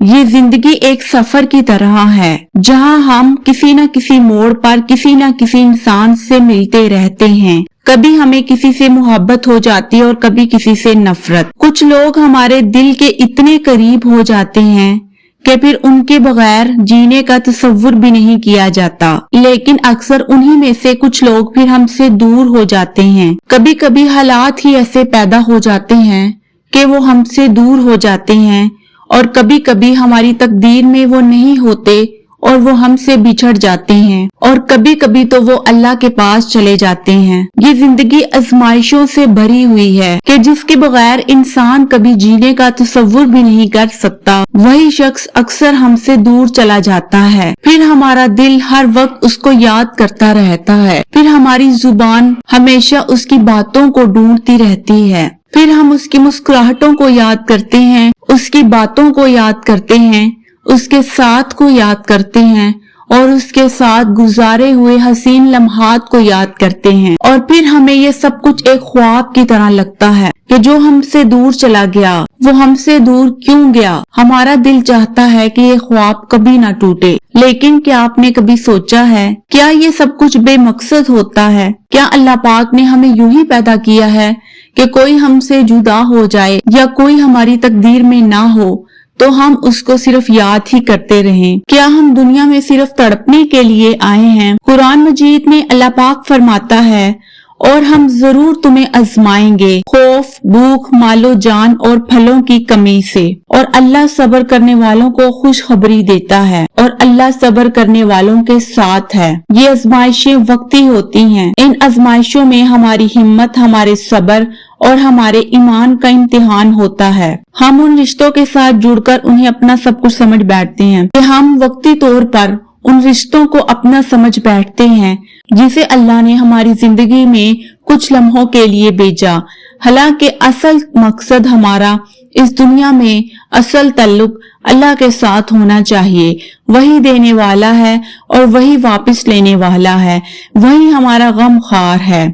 یہ زندگی ایک سفر کی طرح ہے جہاں ہم کسی نہ کسی موڑ پر کسی نہ کسی انسان سے ملتے رہتے ہیں۔ کبھی ہمیں کسی سے محبت ہو جاتی ہے اور کبھی کسی سے نفرت۔ کچھ لوگ ہمارے دل کے اتنے قریب ہو جاتے ہیں کہ پھر ان کے بغیر جینے کا تصور بھی نہیں کیا جاتا، لیکن اکثر انہی میں سے کچھ لوگ پھر ہم سے دور ہو جاتے ہیں۔ کبھی کبھی حالات ہی ایسے پیدا ہو جاتے ہیں کہ وہ ہم سے دور ہو جاتے ہیں، اور کبھی کبھی ہماری تقدیر میں وہ نہیں ہوتے اور وہ ہم سے بچھڑ جاتے ہیں، اور کبھی کبھی تو وہ اللہ کے پاس چلے جاتے ہیں۔ یہ زندگی آزمائشوں سے بھری ہوئی ہے کہ جس کے بغیر انسان کبھی جینے کا تصور بھی نہیں کر سکتا، وہی شخص اکثر ہم سے دور چلا جاتا ہے۔ پھر ہمارا دل ہر وقت اس کو یاد کرتا رہتا ہے، پھر ہماری زبان ہمیشہ اس کی باتوں کو ڈھونڈتی رہتی ہے، پھر ہم اس کی مسکراہٹوں کو یاد کرتے ہیں، اس کی باتوں کو یاد کرتے ہیں، اس کے ساتھ کو یاد کرتے ہیں، اور اس کے ساتھ گزارے ہوئے حسین لمحات کو یاد کرتے ہیں، اور پھر ہمیں یہ سب کچھ ایک خواب کی طرح لگتا ہے کہ جو ہم سے دور چلا گیا وہ ہم سے دور کیوں گیا۔ ہمارا دل چاہتا ہے کہ یہ خواب کبھی نہ ٹوٹے، لیکن کیا آپ نے کبھی سوچا ہے کیا یہ سب کچھ بے مقصد ہوتا ہے؟ کیا اللہ پاک نے ہمیں یوں ہی پیدا کیا ہے کہ کوئی ہم سے جدا ہو جائے یا کوئی ہماری تقدیر میں نہ ہو تو ہم اس کو صرف یاد ہی کرتے رہیں؟ کیا ہم دنیا میں صرف تڑپنے کے لیے آئے ہیں؟ قرآن مجید میں اللہ پاک فرماتا ہے، اور ہم ضرور تمہیں آزمائیں گے خوف، بھوک، مال و جان اور پھلوں کی کمی سے، اور اللہ صبر کرنے والوں کو خوشخبری دیتا ہے، اور اللہ صبر کرنے والوں کے ساتھ ہے۔ یہ آزمائشیں وقتی ہوتی ہیں، ان آزمائشوں میں ہماری ہمت، ہمارے صبر اور ہمارے ایمان کا امتحان ہوتا ہے۔ ہم ان رشتوں کے ساتھ جڑ کر انہیں اپنا سب کچھ سمجھ بیٹھتے ہیں کہ ہم وقتی طور پر ان رشتوں کو اپنا سمجھ بیٹھتے ہیں جسے اللہ نے ہماری زندگی میں کچھ لمحوں کے لیے بھیجا، حالانکہ اصل مقصد ہمارا اس دنیا میں اصل تعلق اللہ کے ساتھ ہونا چاہیے۔ وہی دینے والا ہے اور وہی واپس لینے والا ہے، وہی ہمارا غم خار ہے۔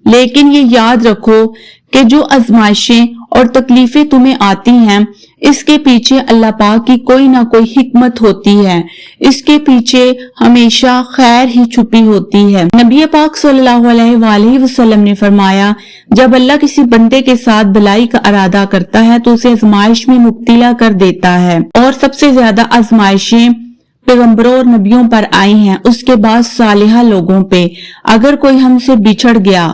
لیکن یہ یاد رکھو کہ جو آزمائشیں اور تکلیفیں تمہیں آتی ہیں اس کے پیچھے اللہ پاک کی کوئی نہ کوئی حکمت ہوتی ہے، اس کے پیچھے ہمیشہ خیر ہی چھپی ہوتی ہے۔ نبی پاک صلی اللہ علیہ وآلہ وسلم نے فرمایا، جب اللہ کسی بندے کے ساتھ بھلائی کا ارادہ کرتا ہے تو اسے آزمائش میں مبتلا کر دیتا ہے، اور سب سے زیادہ آزمائشیں پیغمبروں اور نبیوں پر آئی ہیں، اس کے بعد صالحہ لوگوں پہ۔ اگر کوئی ہم سے بچھڑ گیا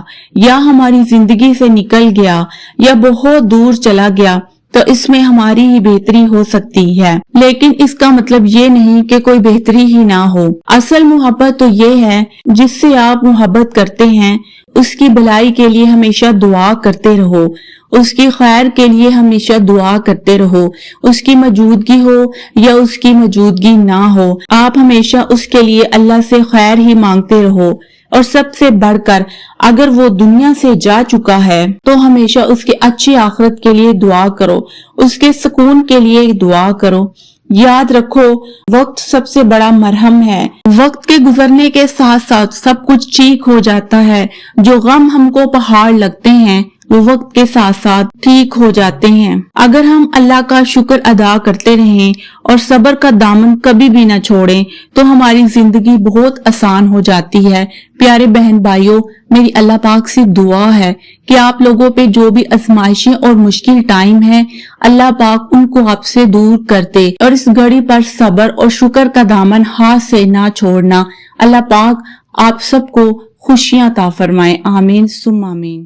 یا ہماری زندگی سے نکل گیا یا بہت دور چلا گیا تو اس میں ہماری ہی بہتری ہو سکتی ہے، لیکن اس کا مطلب یہ نہیں کہ کوئی بہتری ہی نہ ہو۔ اصل محبت تو یہ ہے جس سے آپ محبت کرتے ہیں اس کی بھلائی کے لیے ہمیشہ دعا کرتے رہو، اس کی خیر کے لیے ہمیشہ دعا کرتے رہو، اس کی موجودگی ہو یا اس کی موجودگی نہ ہو، آپ ہمیشہ اس کے لیے اللہ سے خیر ہی مانگتے رہو، اور سب سے بڑھ کر اگر وہ دنیا سے جا چکا ہے تو ہمیشہ اس کے اچھی آخرت کے لیے دعا کرو، اس کے سکون کے لیے دعا کرو۔ یاد رکھو وقت سب سے بڑا مرہم ہے، وقت کے گزرنے کے ساتھ ساتھ سب کچھ ٹھیک ہو جاتا ہے، جو غم ہم کو پہاڑ لگتے ہیں وہ وقت کے ساتھ ساتھ ٹھیک ہو جاتے ہیں۔ اگر ہم اللہ کا شکر ادا کرتے رہیں اور صبر کا دامن کبھی بھی نہ چھوڑیں تو ہماری زندگی بہت آسان ہو جاتی ہے۔ پیارے بہن بھائیوں، میری اللہ پاک سے دعا ہے کہ آپ لوگوں پہ جو بھی آزمائشیں اور مشکل ٹائم ہے اللہ پاک ان کو آپ سے دور کرتے، اور اس گھڑی پر صبر اور شکر کا دامن ہاتھ سے نہ چھوڑنا۔ اللہ پاک آپ سب کو خوشیاں عطا فرمائے، آمین ثم آمین۔